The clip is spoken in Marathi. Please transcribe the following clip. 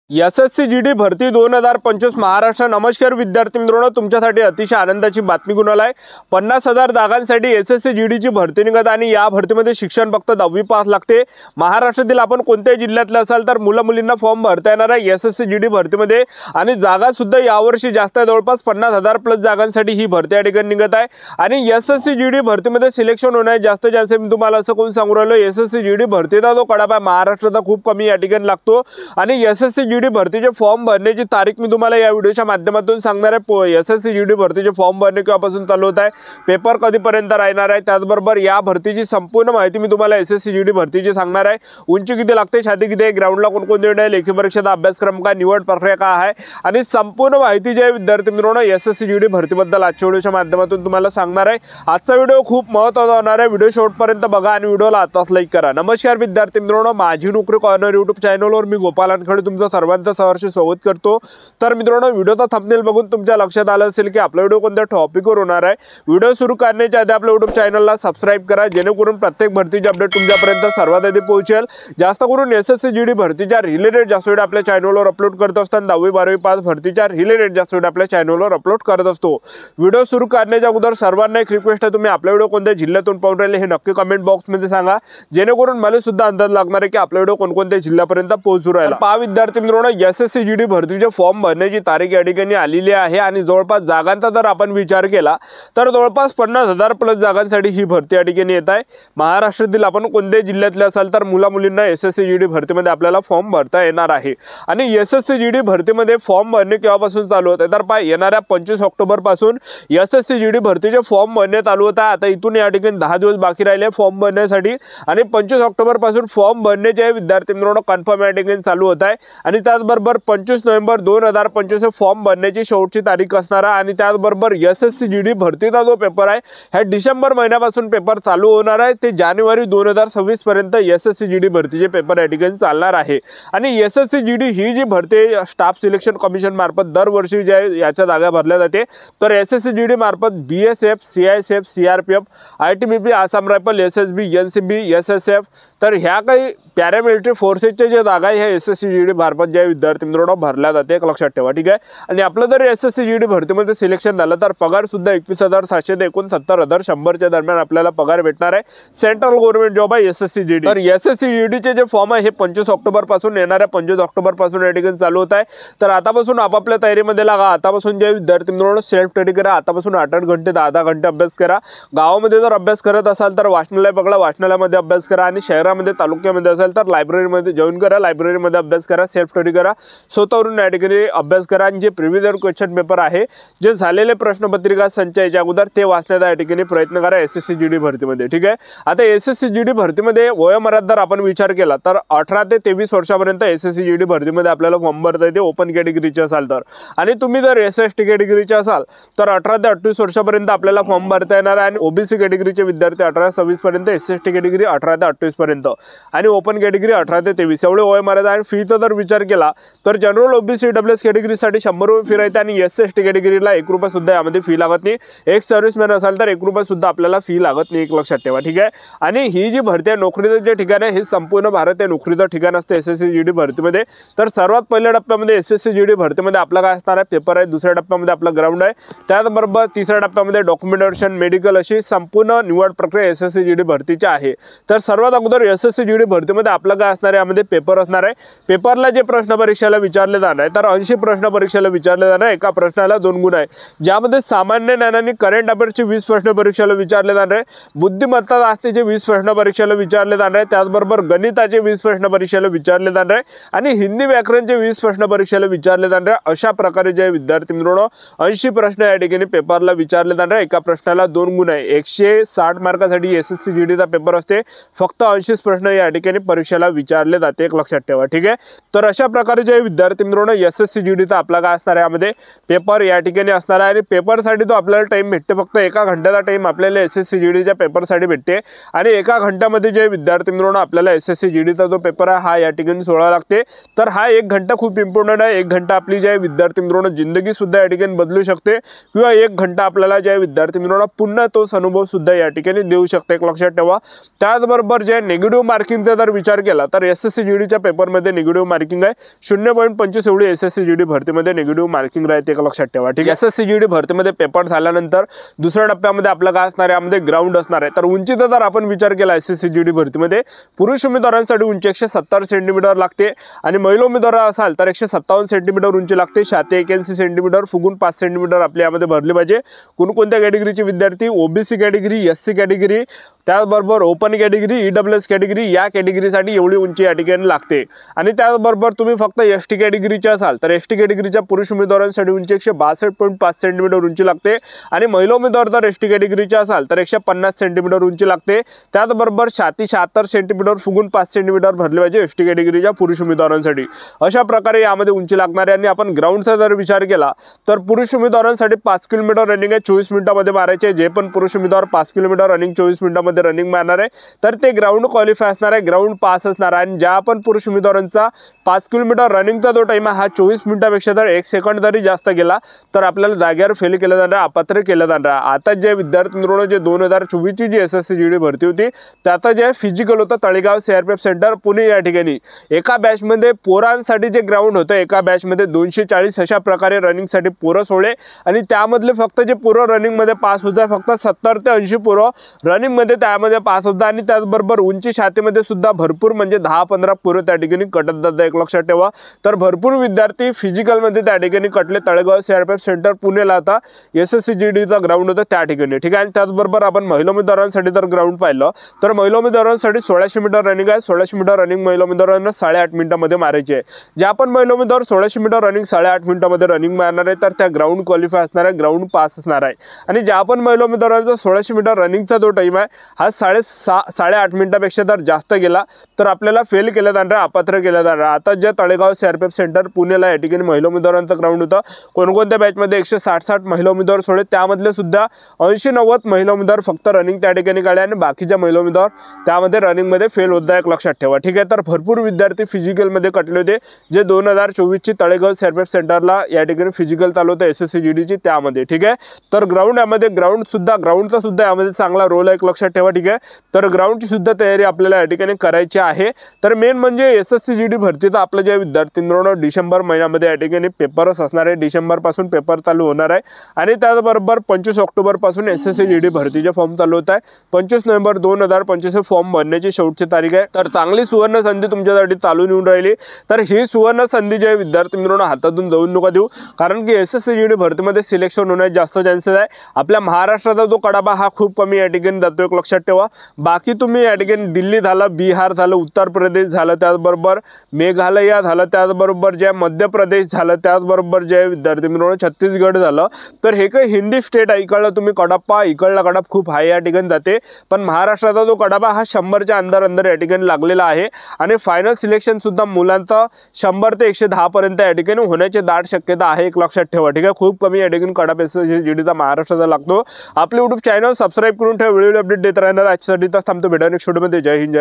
एसएससी जीडी भरती 2025 महाराष्ट्र। नमस्कार विद्यार्थी मित्रांनो, तुमच्यासाठी अतिशय आनंदाची बातमी घेऊन आलाय। 50,000 जागांसाठी एसएससी जीडीची भरती निघत आणि या भरतीमध्ये शिक्षण फक्त 10वी पास लागते। महाराष्ट्रातील आपण कोणत्याही जिल्ह्यातले असाल तर मुलं-मुलींना फॉर्म भरता येणार आहे एसएससी जीडी भरतीमध्ये आणि जागा सुद्धा यावर्षी जास्त आहे, जवळपास 50,000 प्लस जागांसाठी ही भरती या ठिकाणी निघत आहे। आणि एसएससी जीडी भरतीमध्ये सिलेक्शन होण्याचे जास्त चान्स आहे। मी तुम्हाला असं कोण सांगू राहिलो, एसएससी जीडी भरतीचा जो कडापा आहे महाराष्ट्राचा खूप कमी या ठिकाणी लागतो आणि एसएससी जीडी भरतीचे फॉर्म भरण्याची तारीख मी तुम्हाला या व्हिडिओच्या माध्यमातून सांगणार आहे। एसएससी जीडी भरतीचे फॉर्म भरणे केव्हापासून चालू होत आहे, पेपर कधीपर्यंत राहणार आहे, त्याचबरोबर या भरतीची संपूर्ण माहिती मी तुम्हाला एसएससी जीडी भरतीची सांगणार आहे। उंची किती लागते, छाती किती आहे, ग्राउंडला कोणकोणते आहे, लेखी परीक्षेचा अभ्यासक्रम काय, निवड प्रक्रिया काय आहे आणि संपूर्ण माहिती जी आहे विद्यार्थी मित्रांनो एसएससी जीडी भरतीबद्दल आजच्या व्हिडिओच्या माध्यमातून तुम्हाला सांगणार आहे। आजचा व्हिडिओ खूप महत्त्वाचा होणार आहे, व्हिडिओ शेवटपर्यंत बघा आणि व्हिडिओला आताच लाईक करा। नमस्कार विद्यार्थी मित्रांनो, माझी नोकरी कॉर्नर यूट्यूब चॅनलवर मी गोपाल अनखडे तुमचं सर्वांचं सहर्ष स्वागत करतो। तर मित्रांनो, व्हिडिओचा थंबनेल बघून तुमच्या लक्षात आलं असेल की आपला व्हिडिओ कोणत्या टॉपिकवर होणार आहे। व्हिडिओ सुरू करण्याच्या आधी आपल्या यूट्यूब चॅनलला सबस्क्राइब करा, जेणेकरून प्रत्येक भरतीची अपडेट तुमच्यापर्यंत सर्वात आधी पोहोचेल। जास्त करून एसएससी जीडी भरतीच्या रिलेटेड जास्त व्हिडिओ आपल्या चॅनलवर अपलोड करत असताना 10वी 12वी पास भरतीच्या रिलेटेड जास्त व्हिडिओ आपल्या चॅनलवर अपलोड करत असतो। व्हिडिओ सुरू करण्याच्या अगोदर सर्वांना एक रिक्वेस्ट आहे, तुम्ही आपला व्हिडिओ कोणत्या जिल्ह्यातून पाहून राहिले हे नक्की कमेंट बॉक्समध्ये सांगा, जेणेकरून मला सुद्धा अंदाज लागणार आहे की आपला व्हिडिओ कोणकोणत्या जिल्ह्यापर्यंत पोहोचू राहिला। पहा विद्यार्थी मित्रांनो, एसएससी जीडी भरतीचे फॉर्म भरण्याची तारीख या ठिकाणी आलेली आहे आणि जवळपास जागांचा जर आपण विचार केला तर जवळपास 50,000 प्लस जागांसाठी ही भरती या ठिकाणी येत आहे। महाराष्ट्रातील आपण कोणत्याही जिल्ह्यातले असाल तर मुला-मुलींना एसएससी जीडी भरतीमध्ये आपल्याला फॉर्म भरता येणार आहे। आणि एसएससी जीडी भरतीमध्ये फॉर्म भरणे केव्हापासून चालू होते तर पहा, येणाऱ्या 25 ऑक्टोबर पासून एसएससी जीडी भरतीचे फॉर्म भरणे चालू होत आहे। आता इथून या ठिकाणी 10 दिवस बाकी राहिले फॉर्म भरण्यासाठी आणि 25 ऑक्टोबर पासून फॉर्म भरण्याचे विद्यार्थी मित्रांनो कन्फर्म या ठिकाणी चालू होत आहे। आणि त्याचबरोबर 25 नोव्हेंबर 2025 फॉर्म भरण्याची शेवटची तारीख असणार आहे। आणि त्याचबरोबर एसएससी जीडी भरतीचा जो पेपर आहे हा डिसेंबर महिन्यापासून पेपर चालू होणार आहे, ते जानेवारी 2026 पर्यंत एसएससी जीडी भरतीचे पेपर या ठिकाणी चालणार आहे। आणि एसएससी जीडी ही जी भरती स्टाफ सिलेक्शन कमिशन मार्फत दरवर्षी जे याच्या जागा भरल्या जाते, तर एसएससी जीडी मार्फत BSF, CISF, CRPF, ITBP, Assam rifle, SSB, NCB, SSF, तर ह्या काही पॅरामिलिटरी फोर्सेसच्या ज्या जागा आहे ह्या एसएससी जीडी मार्फत ज्या विद्यार्थी मित्रांनो भरल्या जाते, एक लक्षात ठेवा, ठीक आहे। आणि आपलं जर एसएससी जीडी भरतीमध्ये सिलेक्शन झालं तर पगार सुद्धा 21,700 ते 69,100च्या दरम्यान आपल्याला पगार भेटणार आहे। सेंट्रल गव्हर्नमेंट जॉब आहे एसएससी जीडी। तर एसएससी जीडीचे जे फॉर्म आहे हे 25 ऑक्टोबर पासून येणाऱ्या 25 ऑक्टोबर पासून या ठिकाणी चालू होत आहे। तर आतापासून आपापल्या तयारीमध्ये लागा, आतापासून जे विद्यार्थी मित्रांनो सेल्फ स्टडी करा, आतापासून 8-8 घंटे 10-10 घंटे अभ्यास करा। गावामध्ये जर अभ्यास करत असाल तर वाचनालय पकडा, वाचनालयामध्ये अभ्यास करा आणि शहरामध्ये तालुक्यामध्ये असेल तर लायब्ररीमध्ये जॉईन करा, लायब्ररीमध्ये अभ्यास करा, सेल्फ स्टडी करा, स्वतःवरून या ठिकाणी अभ्यास करा आणि जे प्रिव्हियस इयर क्वेश्चन पेपर आहे, जे झालेले प्रश्नपत्रिका संच याच्या अगोदर ते वाचण्याचा या ठिकाणी प्रयत्न करा एसएससी जीडी भरतीमध्ये, ठीक आहे। आता एसएससी जीडी भरतीमध्ये वयोमर्यादा जर आपण विचार केला तर 18 ते 23 वर्षापर्यंत एसएससी जीडी भरतीमध्ये आपल्याला फॉर्म भरता येते ओपन कॅटेगरीचे असाल तर। आणि तुम्ही जर एसएसटी कॅटेगरीचे असाल तर 18 ते 28 वर्षापर्यंत आपल्याला फॉर्म भरता येणार आहे। आणि ओबीसी कॅटेगरीचे विद्यार्थी 18 ते 26 पर्यंत, एसएसटी कॅटेगरी 18 ते 28 पर्यंत आणि ओपन कॅटेगरी 18 ते 23 एवढे वयोमर्यादा। आणि फीचा जर विचार केला तर जनरल ओबीसी डब्ल्यूएस कॅटेगरीसाठी 100 रुपये फी राहते आणि एसएसटी कॅटेगरीला 1 रुपया सुद्धा यामध्ये फी लागत नाही। एक सर्व्हिसमॅन असाल तर 1 रुपया सुद्धा आपल्याला फी लागत नाही, एक लक्षात ठेवा, ठीक आहे। आणि ही जी भरती आहे नोकरीचं जे ठिकाण आहे हे संपूर्ण भारत नोकरीचं ठिकाण असते एसएससी जीडी भरतीमध्ये। तर सर्वात पहिल्या टप्प्यामध्ये एसएससी जीडी भरतीमध्ये आपला काय असणार आहे, पेपर आहे। दुसऱ्या टप्प्यामध्ये आपला ग्राउंड आहे, त्याचबरोबर तिसऱ्या टप्प्यामध्ये डॉक्युमेंटेशन, मेडिकल अशी संपूर्ण निवड प्रक्रिया एसएससी जीडी भरतीची आहे। तर सर्वात अगोदर एसएससी जीडी भरतीमध्ये आपलं काय असणार आहे, यामध्ये पेपर असणार आहे। पेपरला जे प्रश्न परीक्षेला विचारले जाणार आहे तर 80 प्रश्न परीक्षेला विचारले जाणार आहे, एका प्रश्नाला 2 गुण आहे, ज्यामध्ये सामान्य ज्ञान आणि करंट अफेअर्सचे 20 प्रश्न परीक्षेला विचारले जाणार आहे, बुद्धिमत्ता चाचणीचे 20 प्रश्न परीक्षेला विचारले जाणार आहे, त्याचबरोबर गणिताचे 20 प्रश्न परीक्षेला विचारले जाणार आहे आणि हिंदी व्याकरणचे 20 प्रश्न परीक्षेला विचारले जाणार आहे। अशा प्रकारे जे विद्यार्थी मित्रांनो 80 प्रश्न या ठिकाणी पेपरला विचारले जाणार आहे, एका प्रश्नाला 2 गुण आहे। 160 मार्कासाठी एसएससी जीडीचा पेपर असते, फक्त 80 प्रश्न या ठिकाणी परीक्षेला विचारले जाते, एक लक्षात ठेवा, ठीक आहे। तर अशा प्रकारे जे विद्यार्थी मित्रांनो एसएससी जीडीचा आपला काय असणार आहे, यामध्ये पेपर या ठिकाणी असणार आहे। आणि पेपरसाठी तो आपल्याला टाइम भेटते, फक्त 1 घंट्याचा टाइम आपल्याला एसएससी जीडीच्या पेपरसाठी भेटते। आणि 1 घंट्यामध्ये जे विद्यार्थी मित्रांनो आपल्याला एसएससी जीडीचा जो पेपर आहे हा या ठिकाणी सोडवावा लागते। तर हा 1 घंटा खूप इम्पॉर्टंट आहे। 1 घंटा आपली जे विद्यार्थी मित्रांनो जिंदगी सुद्धा या ठिकाणी बदलू शकते किंवा 1 घंटा आपल्याला जे विद्यार्थी मित्रांनो पुन्हा तोच अनुभव सुद्धा या ठिकाणी देऊ शकते, एक लक्षात ठेवा। त्याचबरोबर जे निगेटिव्ह मार्किंगचा जर विचार केला तर एसएससी जीडीच्या पेपरमध्ये निगेटिव्ह मार्किंग आहे, 0.25 एवढी SSC GD भरतीमध्ये निगेटिव्ह मार्किंग राहते, एक लक्षात ठेवा, ठीक आहे। SSC GD भरतीमध्ये पेपर झाल्यानंतर दुसऱ्या टप्प्यामध्ये आपलं काय असणार आहे, यामध्ये ग्राउंड असणार आहे। तर उंचीचा जर आपण विचार केला SSC GD भरतीमध्ये पुरुष उमेदवारांसाठी उंची 170 सेंटीमीटर लागते आणि महिला उमेदवार असाल तर 157 सेंटीमीटर उंची लागते। छाती 81 सेंटीमीटर, फुगून 5 सेंटीमीटर आपल्या यामध्ये भरली पाहिजे। कोणकोणत्या कॅटेगरीचे विद्यार्थी, OBC कॅटेगरी, SC कॅटेगरी, त्याचबरोबर ओपन कॅटेगरी, EWS कॅटेगरी, या कॅटेगरीसाठी एवढी उंची या ठिकाणी लागते। आणि त्याचबरोबर तुम्ही फक्त ST कॅटेगरीचे असाल तर ST कॅटेगरीच्या पुरुष उमेदवारांसाठी उंची 162.5 सेंटीमीटर उंची लागते आणि महिला उमेदवार जर ST कॅटेगरीचे असाल तर 150 सेंटीमीटर उंची लागते। त्याचबरोबर छाती 76 सेंटीमीटर, फुगून 5 सेंटीमीटर भरले पाहिजे ST कॅटेगरीच्या पुरुष उमेदवारांसाठी। अशा प्रकारे यामध्ये उंची लागणार आहे। आणि आपण ग्राउंडचा जर विचार केला तर पुरुष उमेदवारांसाठी 5 किलोमीटर रनिंग आहे, 24 मिनिटांमध्ये मारायचे। जे पण पुरुष उमेदवार 5 किलोमीटर रनिंग 24 मिनिटांमध्ये रनिंग मारणार आहे तर ते ग्राउंड क्वालिफाय असणार आहे, ग्राउंड पास असणार आहे। आणि ज्या पण पुरुष उमेदवारांचा 5 किलोमीटर रनिंगचा जो टाइम आहे हा 24 मिनिटांपेक्षा जर 1 सेकंड जरी जास्त गेला तर आपल्याला जागेवर फेल केलं जाणार आहे, अपात्र केलं जाणार आहे। आता जे विद्यार्थी मित्रांनो जे 2024 ची जी SSC GD भरती होती त्यात जे फिजिकल होतं तळेगाव CRPF सेंटर पुणे या ठिकाणी एका बॅचमध्ये पोरांसाठी जे ग्राउंड होतं एका बॅचमध्ये 240 अशा प्रकारे रनिंगसाठी पोरं सोडले आणि त्यामधले फक्त जे पोरं रनिंगमध्ये पास होते फक्त 70 ते 80 पोरं रनिंगमध्ये त्यामध्ये पास होतात। आणि त्याचबरोबर उंची छातीमध्ये सुद्धा भरपूर म्हणजे 10-15 पोरं त्या ठिकाणी कटत जातात, एक लक्षात ठेवा। तर भरपूर विद्यार्थी फिजिकलमध्ये त्या ठिकाणी कटले। तळेगाव CRPF सेंटर पुणेला आता SSC GDचा ग्राउंड होतं त्या ठिकाणी, ठीक आहे। आणि त्याचबरोबर आपण महिला उमेदवारांसाठी जर ग्राउंड पाहिलं तर महिला उमेदवारांसाठी 1600 मीटर रनिंग आहे। 1600 मीटर रनिंग महिला उमेदवारांना 8.5 मिनिटांमध्ये मारायची आहे। ज्या पण महिला उमेदवार 1600 मीटर रनिंग 8.5 मिनिटांमध्ये रनिंग मारणार आहे तर त्या ग्राउंड क्वालिफाय असणार आहे, ग्राउंड पास असणार आहे। आणि ज्या पण महिला उमेदवारांचा 1600 मीटर रनिंगचा जो टाइम आहे हा 8.5 मिनिटांपेक्षा जर जास्त गेला तर आपल्याला फेल केलं जाणार आहे, अपात्र केलं जाणार आहे। आता जे तळेगाव CRPF सेंटर पुणेला या ठिकाणी महिला उमेदवारांचं ग्राउंड होतं, कोणकोणत्या बॅचमध्ये 160 महिला उमेदवार सोडले, त्यामधले सुद्धा 80-90 महिला उमेदवार फक्त रनिंग त्या ठिकाणी काढले आणि बाकीच्या महिला उमेदवार त्यामध्ये रनिंगमध्ये फेल होत आहे, एक लक्षात ठेवा, ठीक आहे। तर भरपूर विद्यार्थी फिजिकलमध्ये कटले होते जे 2024 ची तळेगाव CRPF सेंटरला या ठिकाणी फिजिकल चालू होतं SSC GDची त्यामध्ये, ठीक आहे। तर ग्राउंड यामध्ये ग्राउंडचा सुद्धा यामध्ये चांगला रोल आहे, एक लक्षात ठेवा, ठीक आहे। तर ग्राउंडची सुद्धा तयारी आपल्याला या ठिकाणी करायची आहे। तर मेन म्हणजे SSC GD भरतीचा आपलं जे विद्यार्थ्यांना डिसेंबर महिन्यामध्ये या ठिकाणी पेपरच असणार आहे, डिसेंबर पासून पेपर चालू होणार आहे। आणि त्याचबरोबर 25 ऑक्टोबर पासून SSC GD भरतीचे फॉर्म चालू होत आहे। 25 नोव्हेंबर 2025 फॉर्म भरण्याची शेवटची तारीख आहे। तर चांगली सुवर्ण संधी तुमच्यासाठी चालू येऊन राहिली। तर ही सुवर्ण संधी जे विद्यार्थी मित्रांनो हातातून जाऊन नका देऊ, कारण की SSC GD भरतीमध्ये सिलेक्शन होण्याचे जास्त चान्सेस आहे। आपल्या महाराष्ट्राचा जो कडाबा हा खूप कमी या ठिकाणी जातो, एक लक्षात ठेवा। बाकी तुम्ही या ठिकाणी दिल्ली झालं, बिहार झालं, उत्तर प्रदेश झालं, त्याचबरोबर मेघालय झालं, त्याचबरोबर जे मध्य प्रदेश झालं, त्याचबरोबर जे विद्यार्थी मित्रांनो छत्तीसगड झालं, तर हे काही हिंदी स्टेट आहे। इकडला तुम्ही कडापा, इकडला कडाप खूप हाय या ठिकाणी जाते, पण महाराष्ट्राचा जो कडाबा हा 100च्या अंदर या ठिकाणी लागलेला आहे। आणि फायनल सिलेक्शन सुद्धा मुलांचा 100 ते 110 पर्यंत या ठिकाणी होण्याची दाट शक्यता आहे, एक लक्षात ठेवा, ठीक आहे। खूप कमी या ठिकाणी कडाप SSC GDचा महाराष्ट्राचा लागतो। आपले YouTube चॅनल सबस्क्राइब करून ठेवा, व्हिडिओ अपडेट देत राहणार। आजसाठी तर थांबतो, भेटूया नेक्स्ट व्हिडिओमध्ये। जय हिंद, जय